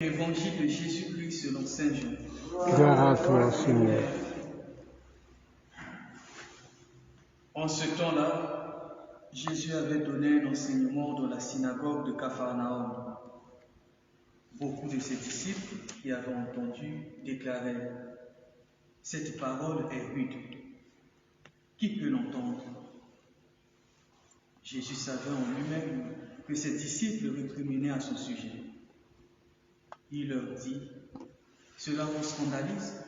Évangile de Jésus-Christ selon Saint Jean. Gloire à toi, Seigneur. En ce temps-là, Jésus avait donné un enseignement dans la synagogue de Capharnaüm. Beaucoup de ses disciples qui avaient entendu déclaraient « Cette parole est rude. Qui peut l'entendre ?» Jésus savait en lui-même que ses disciples récriminaient à son sujet. Il leur dit « Cela vous scandalise ?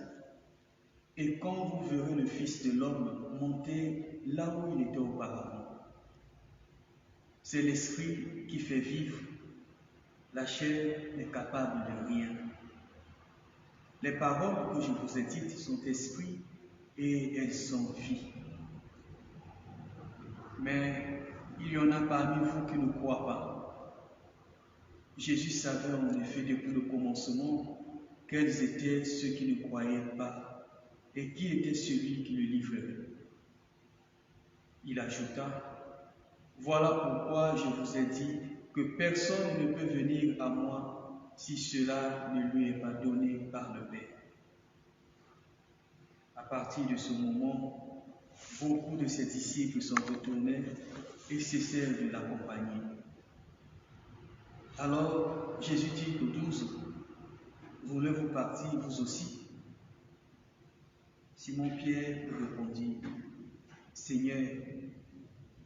Et quand vous verrez le Fils de l'homme monter là où il était auparavant, c'est l'Esprit qui fait vivre. La chair n'est capable de rien. Les paroles que je vous ai dites sont esprit et elles sont vie. Mais il y en a parmi vous qui ne croient pas. Jésus savait en effet depuis le commencement quels étaient ceux qui ne croyaient pas et qui était celui qui le livrerait. Il ajouta, « Voilà pourquoi je vous ai dit que personne ne peut venir à moi si cela ne lui est pas donné par le Père. » À partir de ce moment, beaucoup de ses disciples s'en retournèrent et cessèrent de l'accompagner. Alors Jésus dit aux 12, « Voulez-vous partir vous aussi ?» Simon-Pierre répondit, « Seigneur,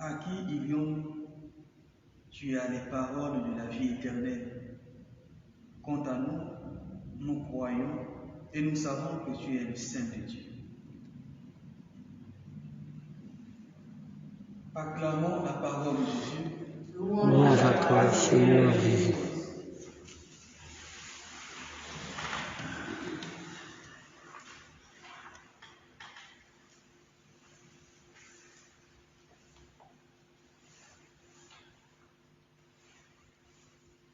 à qui irions-nous? Tu as les paroles de la vie éternelle. Quant à nous, nous croyons et nous savons que tu es le Saint de Dieu. » Acclamons la parole de Dieu. Louange à toi, Seigneur Jésus.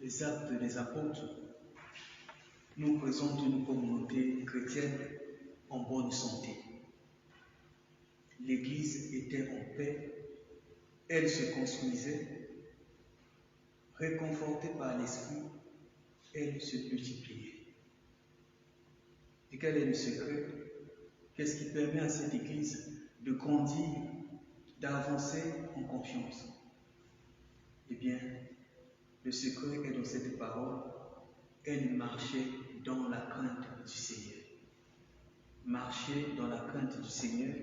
Les actes des apôtres nous présentent une communauté chrétienne en bonne santé. L'Église était en paix, elle se construisait, réconfortée par l'Esprit, elle se multipliait. Et quel est le secret? Qu'est-ce qui permet à cette Église de grandir, d'avancer en confiance? Eh bien, le secret est dans cette parole. Elle marchait dans la crainte du Seigneur. Marcher dans la crainte du Seigneur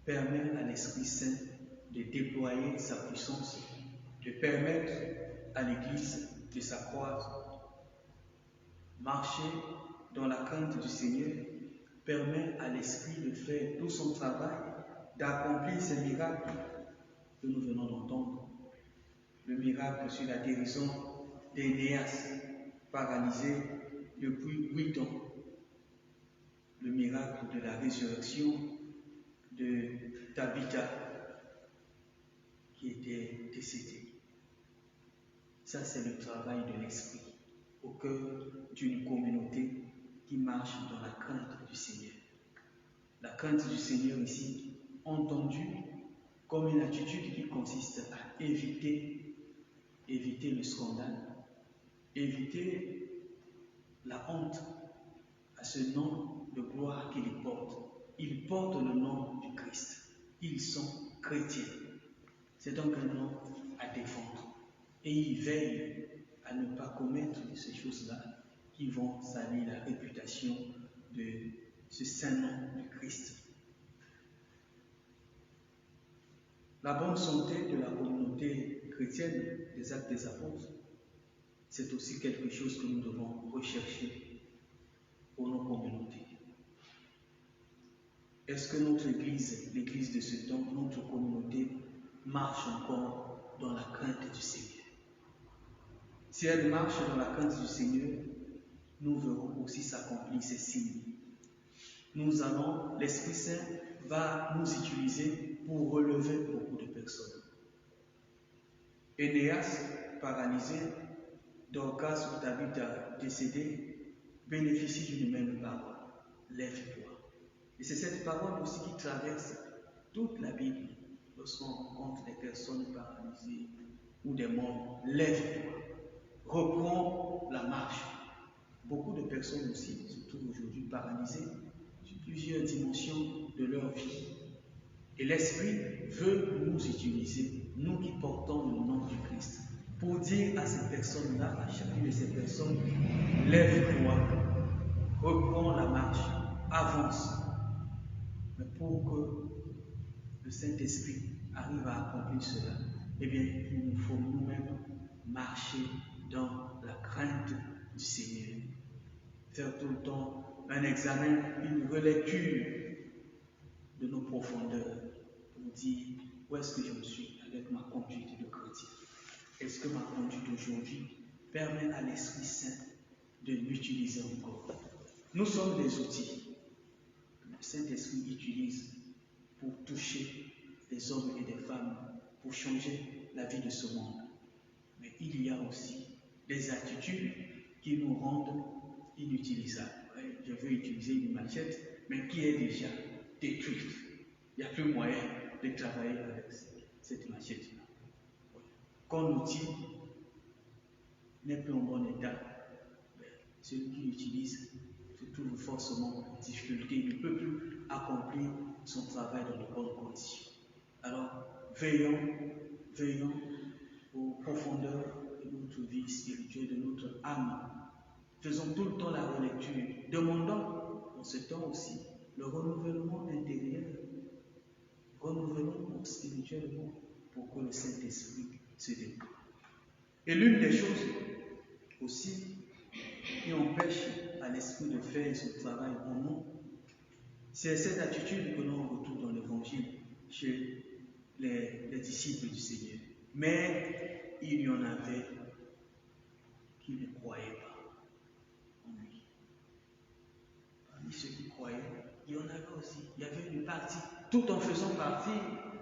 permet à l'Esprit Saint de déployer sa puissance, de permettre à l'Église de s'accroître. Marcher dans la crainte du Seigneur permet à l'Esprit de faire tout son travail, d'accomplir ces miracles que nous venons d'entendre. Le miracle sur la guérison d'Énéas, paralysé depuis 8 ans. Le miracle de la résurrection de Tabitha, qui était décédée. Ça, c'est le travail de l'Esprit au cœur d'une communauté qui marche dans la crainte du Seigneur. La crainte du Seigneur ici, entendue comme une attitude qui consiste à éviter le scandale, éviter la honte à ce nom de gloire qu'il porte. Ils portent le nom du Christ. Ils sont chrétiens. C'est donc un nom à défendre. Et ils veillent à ne pas commettre ces choses-là qui vont salir la réputation de ce saint nom du Christ. La bonne santé de la communauté chrétienne des Actes des Apôtres, c'est aussi quelque chose que nous devons rechercher pour nos communautés. Est-ce que notre Église, l'Église de ce temps, notre communauté, marche encore dans la crainte du Seigneur? Si elle marche dans la crainte du Seigneur, nous verrons aussi s'accomplir ces signes. L'Esprit Saint va nous utiliser pour relever beaucoup de personnes. Énéas, paralysé, Dorcas ou Tabitha, décédé, bénéficie d'une même parole. Lève-toi. Et c'est cette parole aussi qui traverse toute la Bible lorsqu'on rencontre des personnes paralysées ou des morts. Lève-toi. Reprends la marche. beaucoup de personnes aussi se trouvent aujourd'hui paralysées sur plusieurs dimensions de leur vie. Et l'Esprit veut nous utiliser, nous qui portons le nom du Christ, pour dire à ces personnes-là, à chacune de ces personnes, lève-toi, reprends la marche, avance. Mais pour que le Saint-Esprit arrive à accomplir cela, eh bien, il nous faut nous-mêmes marcher dans la crainte du Seigneur. Faire tout le temps un examen, une relecture de nos profondeurs pour dire où est-ce que je suis avec ma conduite de chrétien. Est-ce que ma conduite aujourd'hui permet à l'Esprit Saint de l'utiliser encore? Nous sommes des outils que le Saint-Esprit utilise pour toucher des hommes et des femmes, pour changer la vie de ce monde. Mais il y a aussi des attitudes qui nous rendent inutilisables. Je veux utiliser une machette, mais qui est déjà détruite. Il n'y a plus moyen de travailler avec cette machette-là. Quand l'outil n'est plus en bon état, celui qui l'utilise se trouve forcément en difficulté. Il ne peut plus accomplir son travail dans de bonnes conditions. Alors, veillons aux profondeurs de notre vie spirituelle, de notre âme. Faisons tout le temps la relecture. Demandons en ce temps aussi le renouvellement intérieur. Renouvelons spirituellement pour que le Saint-Esprit se déploie. Et l'une des choses aussi qui empêche à l'Esprit de faire son travail en nous, c'est cette attitude que l'on retrouve dans l'Évangile chez les disciples du Seigneur. Mais il y en avait qui ne croyaient pas en lui. Parmi ceux qui croyaient, il y en avait aussi. Il y avait une partie, tout en faisant partie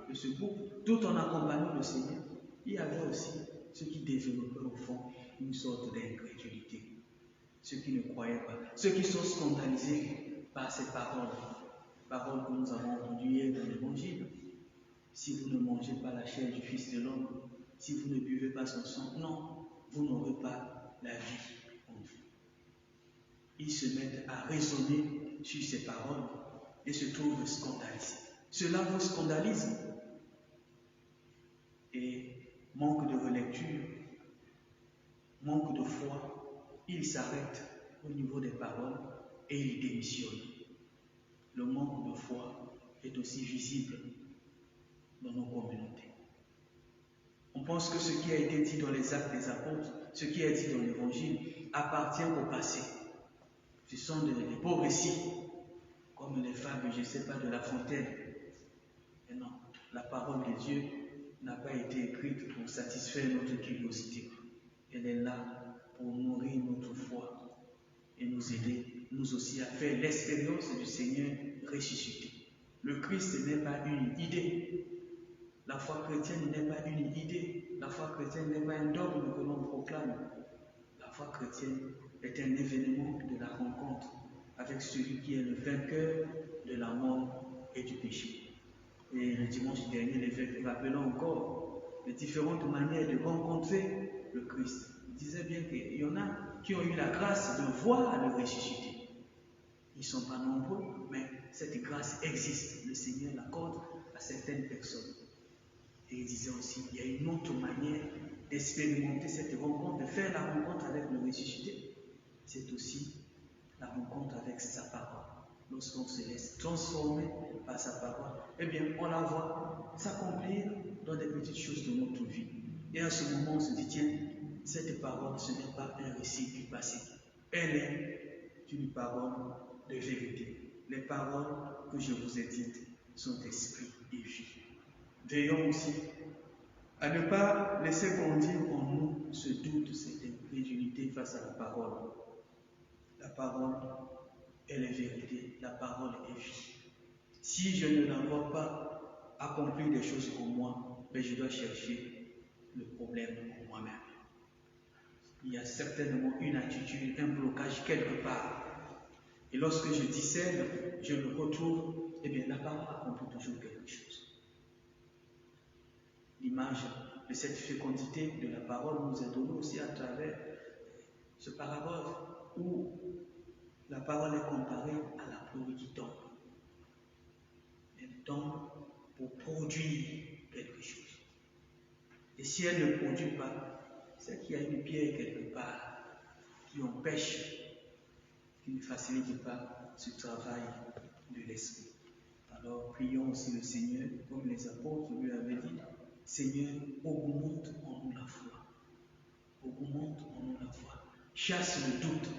de ce groupe, tout en accompagnant le Seigneur, il y avait aussi ceux qui développaient au fond une sorte d'incrédulité. Ceux qui ne croyaient pas, ceux qui sont scandalisés par ces paroles que nous avons entendues hier dans l'Évangile. Si vous ne mangez pas la chair du Fils de l'homme, si vous ne buvez pas son sang, non, vous n'aurez pas la vie en vous. Ils se mettent à raisonner sur ces paroles et se trouvent scandalisés. Cela vous scandalise. Et manque de relecture, manque de foi, ils s'arrêtent au niveau des paroles et ils démissionnent. Le manque de foi est aussi visible dans nos communautés. On pense que ce qui a été dit dans les actes des apôtres, ce qui est dit dans l'Évangile, appartient au passé. Ce sont des beaux récits, comme les fables, je ne sais pas, de La Fontaine. Mais non, la parole de Dieu n'a pas été écrite pour satisfaire notre curiosité. Elle est là pour nourrir notre foi et nous aider, nous aussi, à faire l'expérience du Seigneur ressuscité. Le Christ n'est pas une idée. La foi chrétienne n'est pas une idée. La foi chrétienne n'est pas un dogme que l'on proclame. La foi chrétienne est un événement de la rencontre avec celui qui est le vainqueur de la mort et du péché. Et le dimanche dernier, l'évêque rappelait encore les différentes manières de rencontrer le Christ. Il disait bien qu'il y en a qui ont eu la grâce de voir le ressuscité. Ils ne sont pas nombreux, mais cette grâce existe. Le Seigneur l'accorde à certaines personnes. Et il disait aussi qu'il y a une autre manière d'expérimenter cette rencontre, de faire la rencontre avec le ressuscité. C'est aussi la rencontre avec sa parole. Lorsqu'on se laisse transformer par sa parole, eh bien, on la voit s'accomplir dans des petites choses de notre vie. Et à ce moment, on se dit, tiens, cette parole, ce n'est pas un récit du passé. Elle est une parole de vérité. Les paroles que je vous ai dites sont esprit et vie. Veillons aussi à ne pas laisser grandir en nous ce doute, cette incrédulité face à la parole. La parole est la vérité, la parole est vie. Si je ne la vois pas accomplir des choses en moi, mais je dois chercher le problème en moi-même. Il y a certainement une attitude, un blocage quelque part. Et lorsque je discerne, je le retrouve, eh bien la parole accomplit toujours quelque chose. L'image de cette fécondité de la parole nous est donnée aussi à travers ce parabole où la parole est comparée à la pluie qui tombe. Elle tombe pour produire quelque chose. Et si elle ne produit pas, c'est qu'il y a une pierre quelque part qui empêche, qui ne facilite pas ce travail de l'esprit. Alors prions aussi le Seigneur, comme les apôtres lui avaient dit, Seigneur, augmente en nous la foi. Augmente en nous la foi. Chasse le doute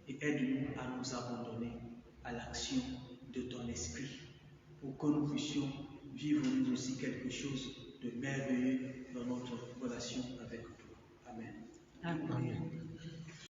et aide-nous à nous abandonner à l'action de ton esprit pour que nous puissions vivre nous aussi quelque chose de merveilleux dans notre relation avec toi. Amen. Amen.